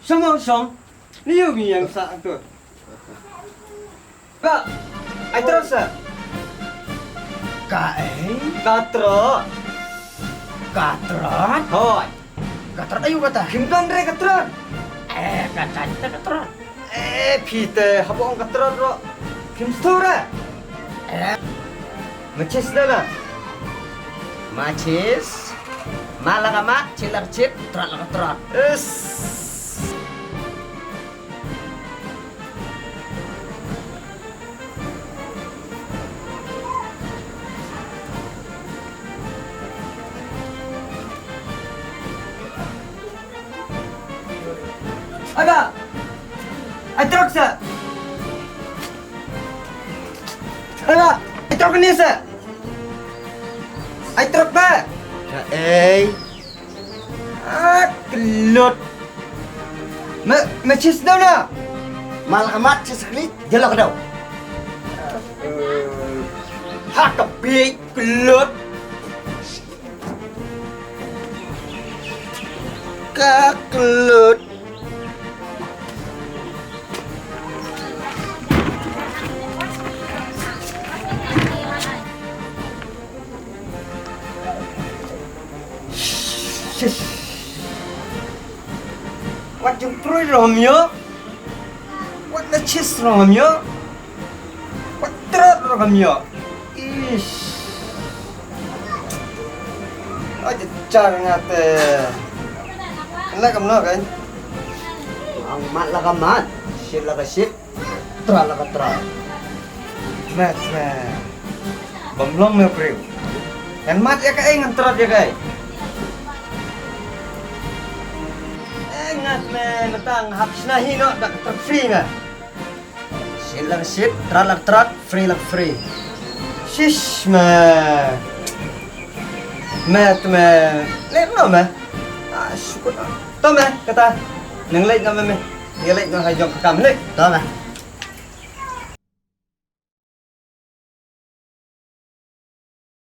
Sama song. Ni yo mi yang sa tu. Ba. Ai terus sa. Kae, Katro. katron. Hoy. Katron ayo kata. Kim don re katro. Kata kita katron. Pite habong katro ro. Kim stora. Macis dala. Macis. Malagamat, cilar cip, tron katron. Es. Aga. Ai trok sa. Aga. Ai trok ni sa. Ai trok ba? Kelut. Macis daw na. Malagamat, cisaklit, jalo ka daw. Hakapik kelut. Kakelut. What yung proy Romeo? What na chis Romeo? What trot Romeo? Ish. Aja cara ngate. Kena kamno kan? Ang malagamat, sila ka sip, tron katron. Mat. Bamlong na pre. Kan mat ya kai ngantrot ya kai. Ngat me natang habis na hino dak free na. Sila ka sip, tron katron, free lang free. Shish me. Mat me. Lero me. Syukur. To me kata. Nang late na me. Nang late na hay jong kam late. Tama.